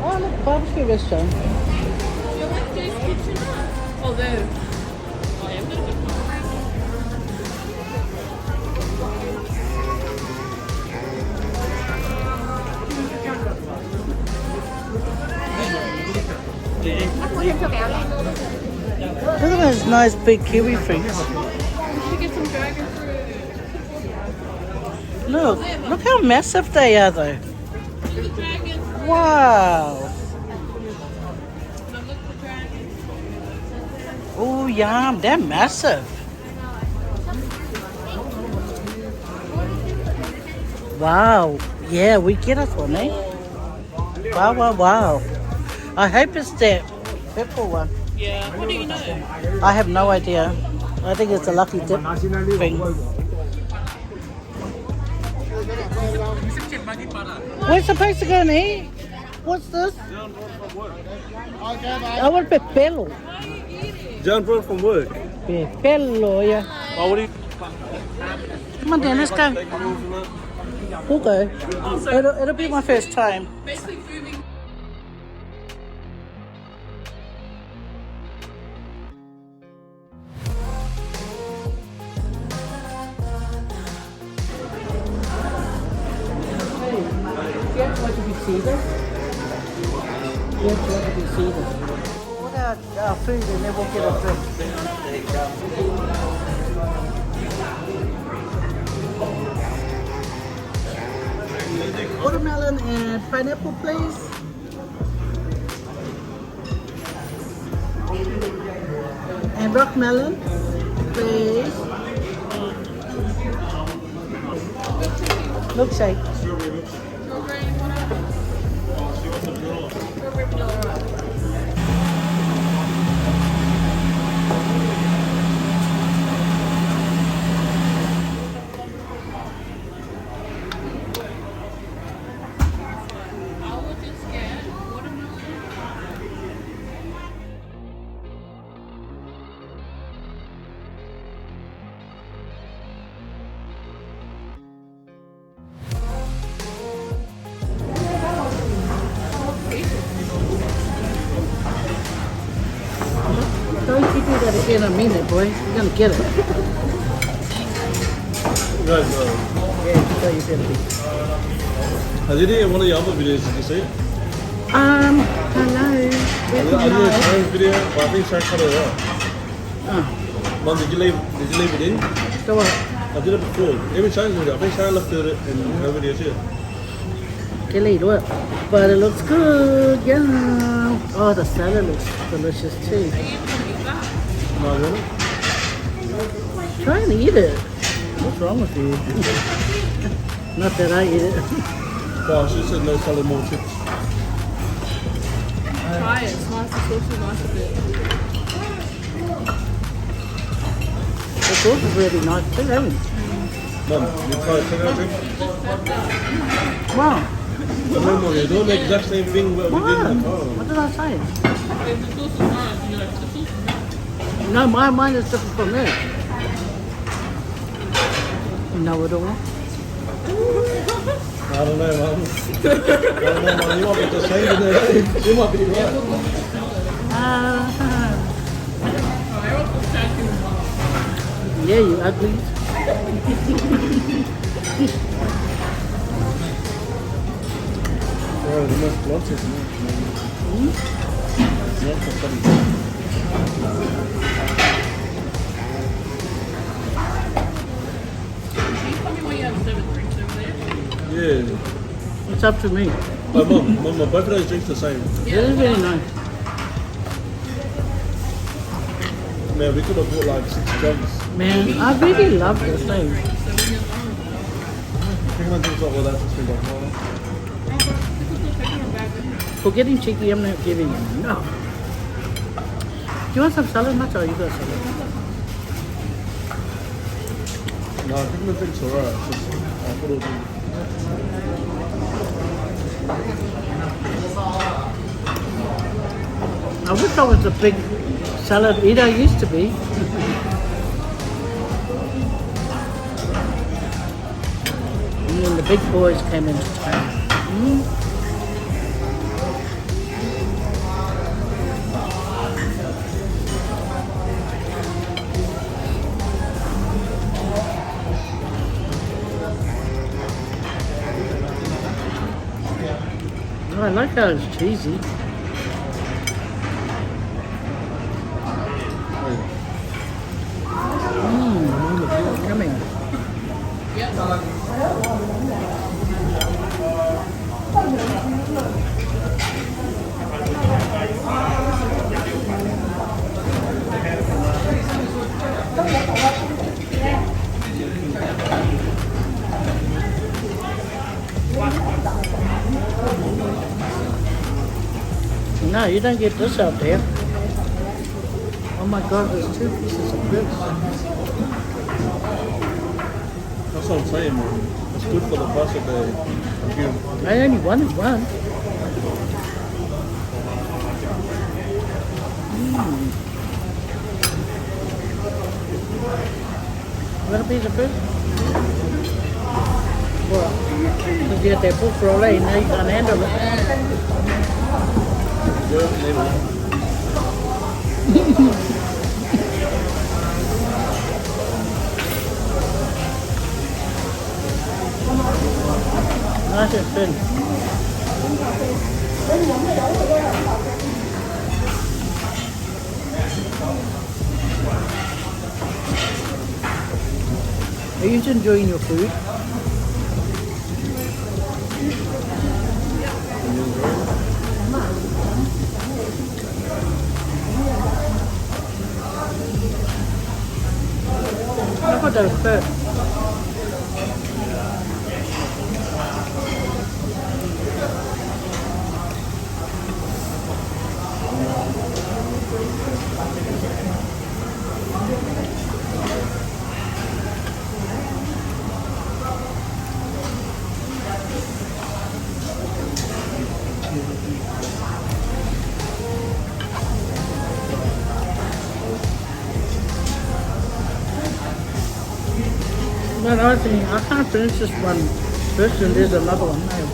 Oh, look, barbecue restaurant. Oh, there. Look at those nice big kiwi fruits. We should get some dragon fruit. Look how massive they are though. Wow. Oh, yum, they're massive. Wow. Yeah, we get us one, eh? Wow, wow, wow. I hope it's that purple one. Yeah. What do you know? I have no idea. I think it's a lucky dip thing. We're supposed to go and eat. What's this? I want pepelo. John brought from work. Pepelo, yeah. Oh, what do you? Come on, Dan, let's go. We'll go. It'll be my first time. Basically, moving. You have to watch if you see this. You have to watch if you see this. What our food and then we'll get a drink. Watermelon and pineapple, please. And rock melon, please. Milkshake. Don't you do that again, I mean it, boy. You're gonna get it. Guys, Yeah, you know you better be. I did it in one of your other videos. Did you see it? Hello. I did a Sharon's video, but I think Sharon cut it out. Oh, Mom, did you leave it in? so what? I did it before. Even Sharon's video. I think Sharon left it in her video too. Chili, look. But it looks good, yeah. Oh, the salad looks delicious too. No, I didn't. Try and eat it. What's wrong with you? Not that I eat it. Oh, she said no salad, more chips. Try it. Slice the sausage nice a bit. The sauce is really nice too, isn't it? Mom, you try it, take it. Wow. Remember, you're doing the exact same thing what we did in the car. What did I say? If the sauce is nice, you like the sauce is nice. No, mine is different from theirs. Know it all. I don't know, Mom. I don't know, Mom. You might be just saying it. You might be right. Yeah, you ugly. Oh, the most blunt is not. Not so funny. Tell me why you have 7 drinks over there. Yeah. It's up to me. Oh, Mom, both of those drinks the same. It is very nice. Man, we could have bought like 6 jugs. Man, I really love this thing. I think my drinks like, well, that's just been like, oh. For getting cheeky, I'm not giving you. No. Do you want some salad, Macho? You got salad. No, I think my drink's alright. It's just, I thought it was. wish I was a big salad eater. I used to be. And then the big boys came into town. Oh, I like how it's cheesy. Yummy. No, you don't get this out there. Oh my God, there's 2 pieces of Vids. That's what I'm saying, man. It's good for the price of the perfume. I only wanted one. Want a piece of Vids? What? Because you had that book for all day, now you can't handle it. Nice and thin. Are you enjoying your food? I thought that was good. But I was thinking, I can't finish this one first and there's another one now.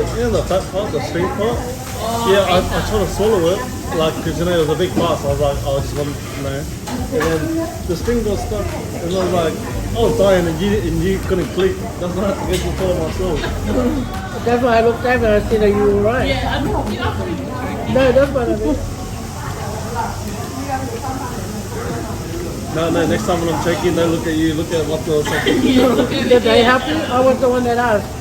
You know the fat part, the sweet part? Yeah, I tried to swallow it, like, because you know it was a big part, so I was like, oh, I just want, you know. And then the string got stuck, and I was like, I was dying and you couldn't click. That's why I had to get to follow myself. That's why I looked over and I said, are you alright? Yeah, I'm not pretty No, that's what I mean. No, next time when I'm checking, they look at you, look at what the second. Did they help you? I was the one that asked.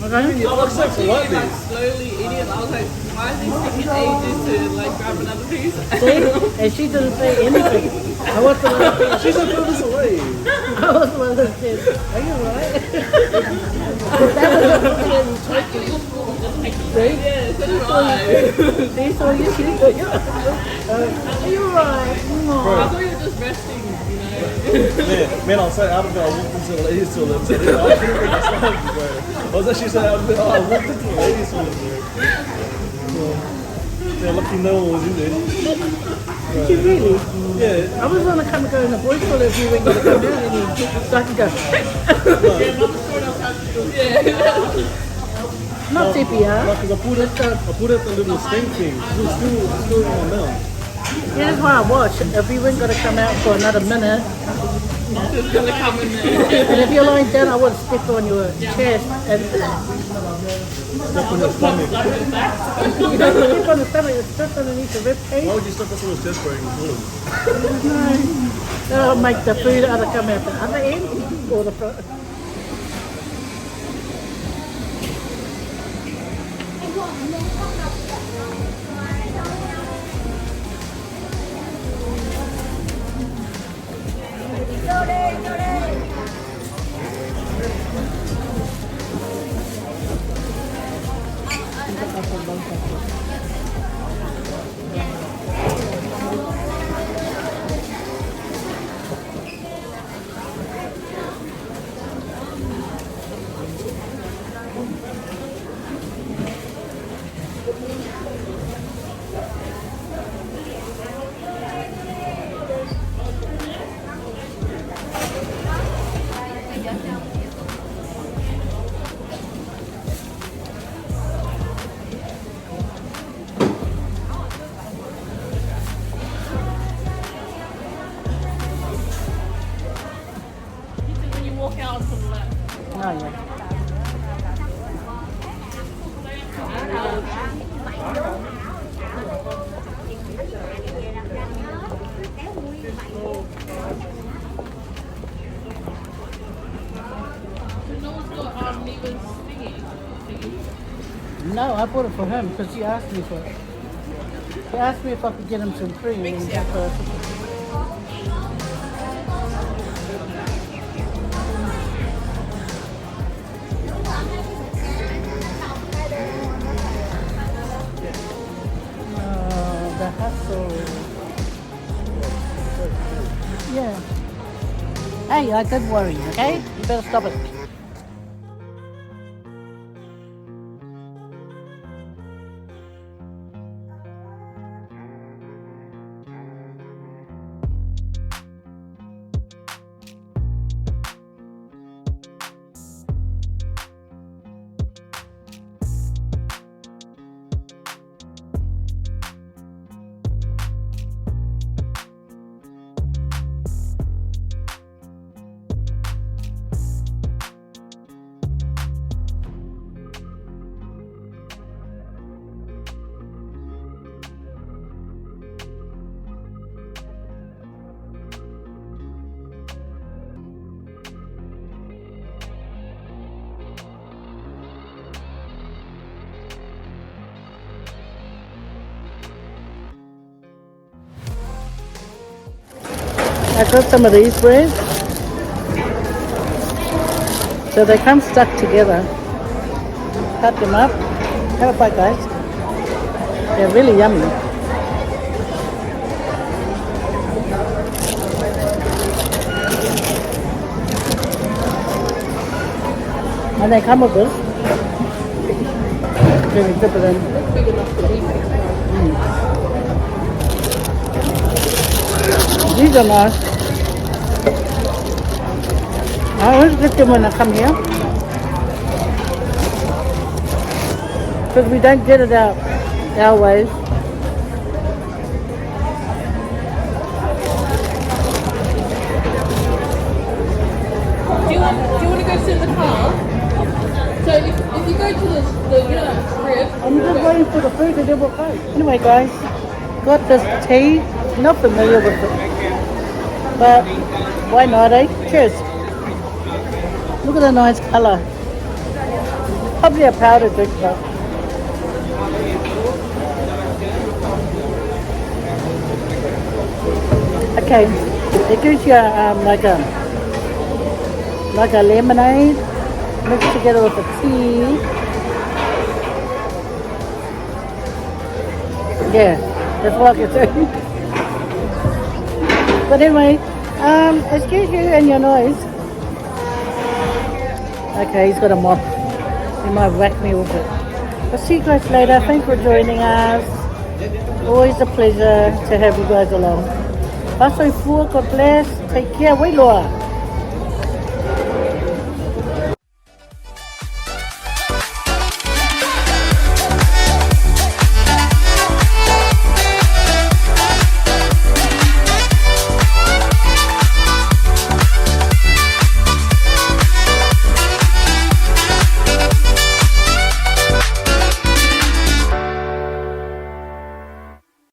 Okay. I was literally like slowly eating it. I was like, why is he taking ages to like grab another piece? See? And she didn't say anything. I was the one that said, She said throw this away. I was the one that said, are you alright? That was the one that you took. See? Yeah, so do I. See, so you see, are you alright? I thought you were just resting, you know. Man, I was so out of it, I walked into the ladies' toilet and said, I couldn't make a sound, bro. I was actually so out of it, I walked into the ladies' toilet, bro. Yeah, lucky no one was in there. Did you really? Yeah. I was going to come and go in the boys' toilet if you weren't going to come out and you start to go. Not CPR. No, because I put it at the little stink thing. It was still in my mouth. Yeah, that's why I watch. If you weren't going to come out for another minute, It's gonna come in there. and if you're lying down, I would step on your chest and Step on your stomach. you don't step on the stomach, it's just underneath the rib cage. Why would you step on someone's chest, bro? That'll make the food either come out the other end or the front. No, I bought it for him because he asked me for it. He asked me if I could get him some free. And Thanks, that's what I took it. Oh, the hustle. Yeah. Hey, I could worry, okay? You better stop it. I got some of these breads. So they come stuck together. Cut them up. Have a bite, guys. They're really yummy. And they come with this. Then you dip it in. Big enough to eat. These are nice. I always get them when I come here. Because we don't get it out our ways. Do you want to go sit in the car? So if you go to the crib, I'm just waiting for the food and then we'll go. Anyway guys, got this tea. Not familiar with it. But why not, eh? Cheers. Look at the nice colour. Probably a powder drink though. Okay, it gives you like a lemonade mixed together with a tea. Yeah, that's what I can say. But anyway, excuse you and your noise. Okay, he's got a mop. He might whack me with it. I'll see you guys later. Thanks for joining us. Always a pleasure to have you guys along. Paso y fua, God bless. Take care. Wailoa.